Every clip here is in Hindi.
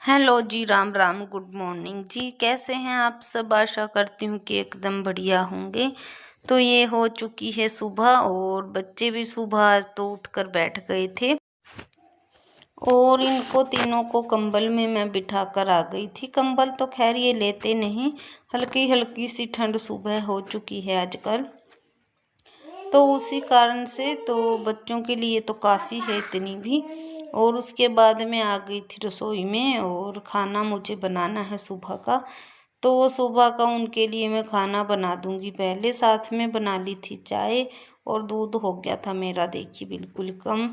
हेलो जी, राम राम, गुड मॉर्निंग जी। कैसे हैं आप सब? आशा करती हूँ कि एकदम बढ़िया होंगे। तो ये हो चुकी है सुबह और बच्चे भी सुबह तो उठकर बैठ गए थे और इनको तीनों को कंबल में मैं बिठाकर आ गई थी। कंबल तो खैर ये लेते नहीं, हल्की हल्की सी ठंड सुबह हो चुकी है आजकल, तो उसी कारण से तो बच्चों के लिए तो काफ़ी है इतनी भी। और उसके बाद मैं आ गई थी रसोई में और खाना मुझे बनाना है सुबह का। तो सुबह का उनके लिए मैं खाना बना दूंगी। पहले साथ में बना ली थी चाय और दूध हो गया था मेरा, देखिए बिल्कुल कम,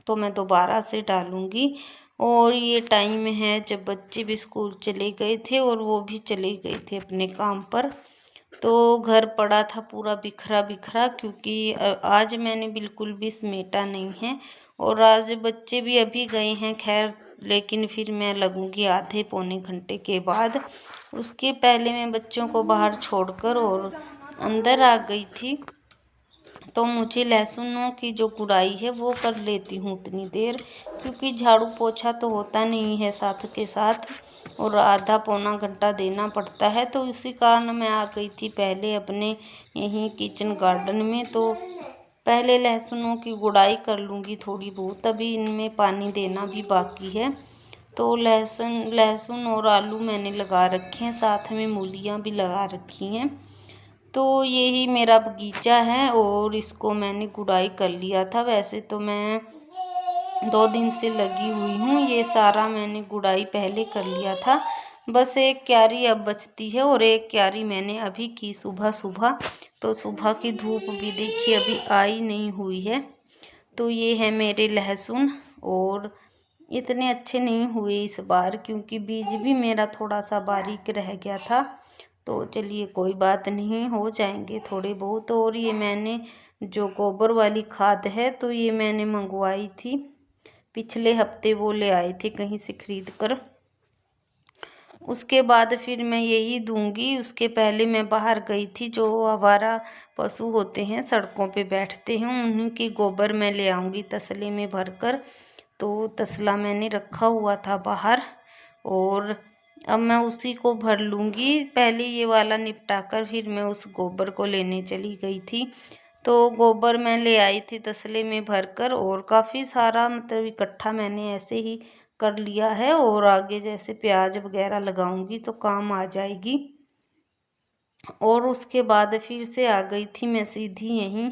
तो मैं दोबारा से डालूंगी। और ये टाइम है जब बच्चे भी स्कूल चले गए थे और वो भी चले गए थे अपने काम पर। तो घर पड़ा था पूरा बिखरा बिखरा, क्योंकि आज मैंने बिल्कुल भी समेटा नहीं है। और आज बच्चे भी अभी गए हैं खैर, लेकिन फिर मैं लगूंगी आधे पौने घंटे के बाद। उसके पहले मैं बच्चों को बाहर छोड़कर और अंदर आ गई थी। तो मुझे लहसुनों की जो गुड़ाई है वो कर लेती हूँ उतनी देर, क्योंकि झाड़ू पोछा तो होता नहीं है साथ के साथ और आधा पौना घंटा देना पड़ता है। तो इसी कारण मैं आ गई थी पहले अपने यहीं किचन गार्डन में। तो पहले लहसुनों की गुड़ाई कर लूँगी थोड़ी बहुत, अभी इनमें पानी देना भी बाकी है। तो लहसुन और आलू मैंने लगा रखे हैं, साथ में मूलियाँ भी लगा रखी हैं। तो यही मेरा बगीचा है और इसको मैंने गुड़ाई कर लिया था। वैसे तो मैं 2 दिन से लगी हुई हूँ, ये सारा मैंने गुड़ाई पहले कर लिया था। बस एक क्यारी अब बचती है और एक क्यारी मैंने अभी की सुबह सुबह। तो सुबह की धूप भी देखिए अभी आई नहीं हुई है। तो ये है मेरे लहसुन, और इतने अच्छे नहीं हुए इस बार क्योंकि बीज भी मेरा थोड़ा सा बारीक रह गया था। तो चलिए कोई बात नहीं, हो जाएंगे थोड़े बहुत। और ये मैंने जो गोबर वाली खाद है तो ये मैंने मंगवाई थी पिछले हफ्ते, वो ले आए थे कहीं से खरीद कर। उसके बाद फिर मैं यही दूंगी। उसके पहले मैं बाहर गई थी, जो आवारा पशु होते हैं सड़कों पे बैठते हैं उन्हीं की गोबर मैं ले आऊँगी तसले में भरकर। तो तसला मैंने रखा हुआ था बाहर और अब मैं उसी को भर लूँगी। पहले ये वाला निपटा कर फिर मैं उस गोबर को लेने चली गई थी। तो गोबर मैं ले आई थी तसले में भरकर और काफ़ी सारा, मतलब इकट्ठा मैंने ऐसे ही कर लिया है। और आगे जैसे प्याज वगैरह लगाऊंगी तो काम आ जाएगी। और उसके बाद फिर से आ गई थी मैं सीधी यहीं,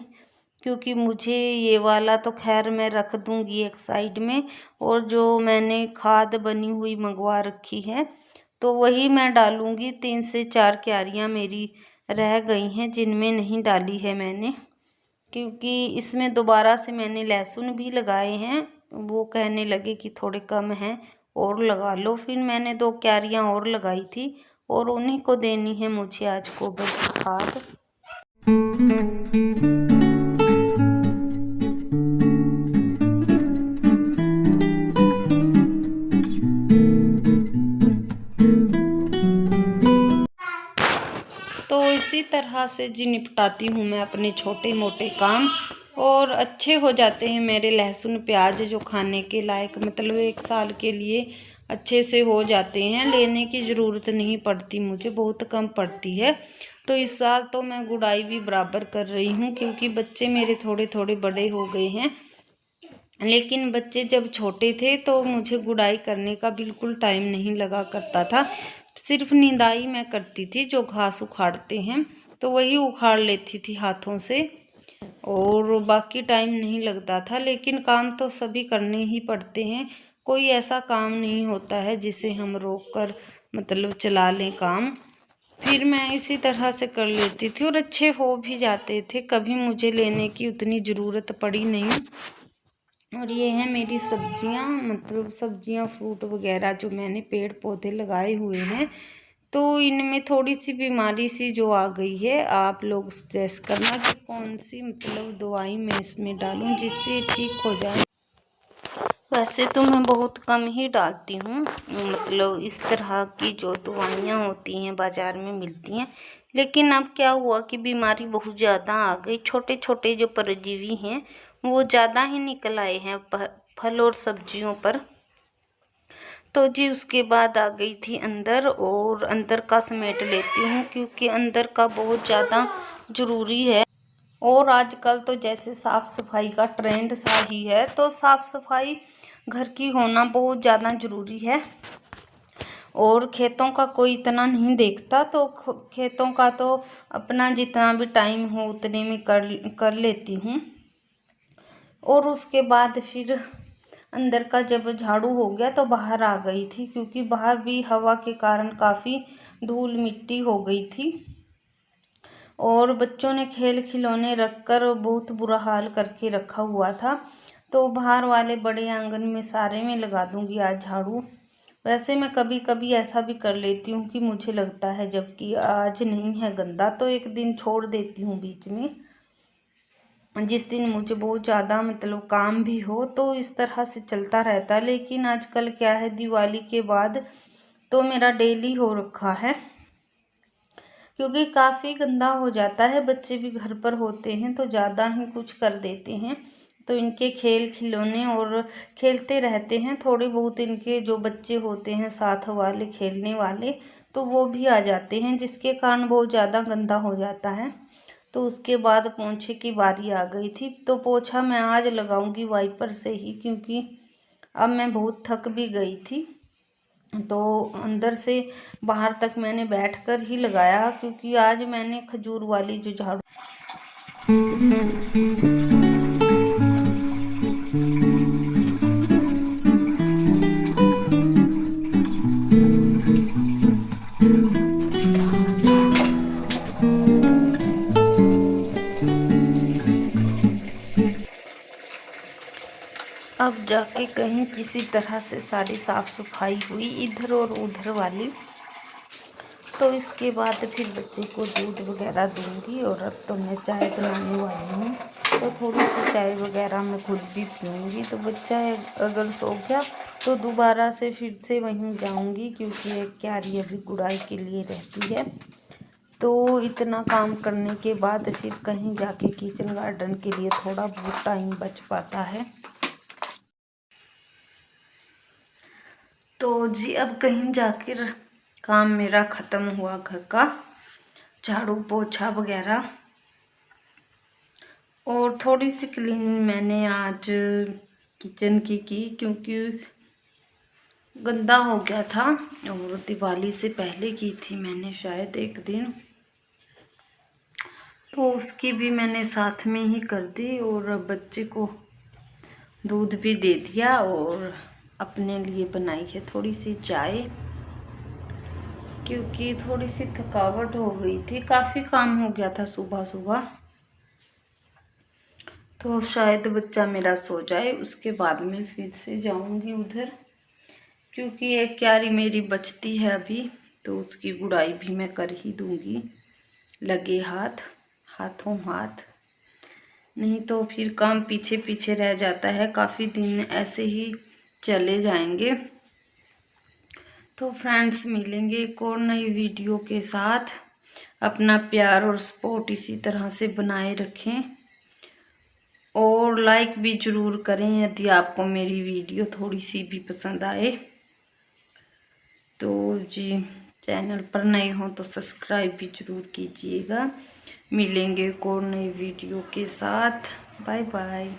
क्योंकि मुझे ये वाला तो खैर मैं रख दूंगी एक साइड में, और जो मैंने खाद बनी हुई मंगवा रखी है तो वही मैं डालूंगी। 3 से 4 क्यारियाँ मेरी रह गई हैं जिनमें नहीं डाली है मैंने, क्योंकि इसमें दोबारा से मैंने लहसुन भी लगाए हैं। वो कहने लगे कि थोड़े कम हैं और लगा लो, फिर मैंने 2 क्यारियाँ और लगाई थी और उन्हीं को देनी है मुझे आज गोबर की खाद। तो इसी तरह से जी निपटाती हूँ मैं अपने छोटे मोटे काम, और अच्छे हो जाते हैं मेरे लहसुन प्याज जो खाने के लायक, मतलब 1 साल के लिए अच्छे से हो जाते हैं। लेने की ज़रूरत नहीं पड़ती मुझे, बहुत कम पड़ती है। तो इस साल तो मैं गुड़ाई भी बराबर कर रही हूँ, क्योंकि बच्चे मेरे थोड़े थोड़े बड़े हो गए हैं। लेकिन बच्चे जब छोटे थे तो मुझे गुड़ाई करने का बिल्कुल टाइम नहीं लगा करता था। सिर्फ निदाई मैं करती थी, जो घास उखाड़ते हैं तो वही उखाड़ लेती थी हाथों से, और बाकी टाइम नहीं लगता था। लेकिन काम तो सभी करने ही पड़ते हैं, कोई ऐसा काम नहीं होता है जिसे हम रोक कर मतलब चला लें काम। फिर मैं इसी तरह से कर लेती थी और अच्छे हो भी जाते थे, कभी मुझे लेने की उतनी ज़रूरत पड़ी नहीं। और ये है मेरी सब्जियां, मतलब सब्जियां फ्रूट वगैरह जो मैंने पेड़ पौधे लगाए हुए हैं। तो इनमें थोड़ी सी बीमारी सी जो आ गई है, आप लोग सजेस्ट करना कि कौन सी मतलब दवाई मैं इसमें डालूं जिससे ठीक हो जाए। वैसे तो मैं बहुत कम ही डालती हूँ, मतलब इस तरह की जो दवाइयाँ होती हैं बाज़ार में मिलती हैं। लेकिन अब क्या हुआ कि बीमारी बहुत ज़्यादा आ गई, छोटे छोटे जो परजीवी हैं वो ज़्यादा ही निकल आए हैं फल और सब्जियों पर। तो जी उसके बाद आ गई थी अंदर, और अंदर का समेट लेती हूँ क्योंकि अंदर का बहुत ज़्यादा ज़रूरी है। और आजकल तो जैसे साफ़ सफाई का ट्रेंड सा ही है, तो साफ़ सफाई घर की होना बहुत ज़्यादा ज़रूरी है। और खेतों का कोई इतना नहीं देखता, तो खेतों का तो अपना जितना भी टाइम हो उतने में कर लेती हूँ। और उसके बाद फिर अंदर का जब झाड़ू हो गया तो बाहर आ गई थी, क्योंकि बाहर भी हवा के कारण काफ़ी धूल मिट्टी हो गई थी। और बच्चों ने खेल खिलौने रखकर बहुत बुरा हाल करके रखा हुआ था, तो बाहर वाले बड़े आंगन में सारे में लगा दूंगी आज झाड़ू। वैसे मैं कभी कभी ऐसा भी कर लेती हूँ कि मुझे लगता है जबकि आज नहीं है गंदा, तो एक दिन छोड़ देती हूँ बीच में, जिस दिन मुझे बहुत ज़्यादा मतलब काम भी हो, तो इस तरह से चलता रहता है। लेकिन आजकल क्या है, दिवाली के बाद तो मेरा डेली हो रखा है, क्योंकि काफ़ी गंदा हो जाता है। बच्चे भी घर पर होते हैं तो ज़्यादा ही कुछ कर देते हैं, तो इनके खेल खिलौने और खेलते रहते हैं। थोड़े बहुत इनके जो बच्चे होते हैं साथ वाले खेलने वाले, तो वो भी आ जाते हैं, जिसके कारण बहुत ज़्यादा गंदा हो जाता है। तो उसके बाद पोंछे की बारी आ गई थी, तो पोछा मैं आज लगाऊंगी वाइपर से ही, क्योंकि अब मैं बहुत थक भी गई थी। तो अंदर से बाहर तक मैंने बैठकर ही लगाया, क्योंकि आज मैंने खजूर वाली जो झाड़ू अब जाके कहीं किसी तरह से सारी साफ़ सफाई हुई इधर और उधर वाली। तो इसके बाद फिर बच्चे को दूध वगैरह दूंगी, और अब तो मैं चाय बनाने वाली हूँ, तो थोड़ी सी चाय वगैरह मैं खुद भी पीऊँगी। तो बच्चा अगर सो गया तो दोबारा से फिर से वहीं जाऊँगी, क्योंकि एक क्यारी अभी गुड़ाई के लिए रहती है। तो इतना काम करने के बाद फिर कहीं जाके किचन गार्डन के लिए थोड़ा बहुत टाइम बच पाता है। तो जी अब कहीं जाकर काम मेरा ख़त्म हुआ, घर का झाड़ू पोछा वगैरह, और थोड़ी सी क्लीनिंग मैंने आज किचन की क्योंकि गंदा हो गया था, और दिवाली से पहले की थी मैंने शायद एक दिन, तो उसकी भी मैंने साथ में ही कर दी। और बच्चे को दूध भी दे दिया, और अपने लिए बनाई है थोड़ी सी चाय, क्योंकि थोड़ी सी थकावट हो गई थी, काफ़ी काम हो गया था सुबह सुबह। तो शायद बच्चा मेरा सो जाए, उसके बाद में फिर से जाऊंगी उधर, क्योंकि एक क्यारी मेरी बचती है अभी, तो उसकी गुड़ाई भी मैं कर ही दूंगी लगे हाथों हाथ। नहीं तो फिर काम पीछे पीछे रह जाता है, काफ़ी दिन ऐसे ही चले जाएंगे। तो फ्रेंड्स मिलेंगे एक और नई वीडियो के साथ। अपना प्यार और सपोर्ट इसी तरह से बनाए रखें, और लाइक भी ज़रूर करें यदि आपको मेरी वीडियो थोड़ी सी भी पसंद आए। तो जी चैनल पर नए हो तो सब्सक्राइब भी ज़रूर कीजिएगा। मिलेंगे एक और नई वीडियो के साथ। Bye bye.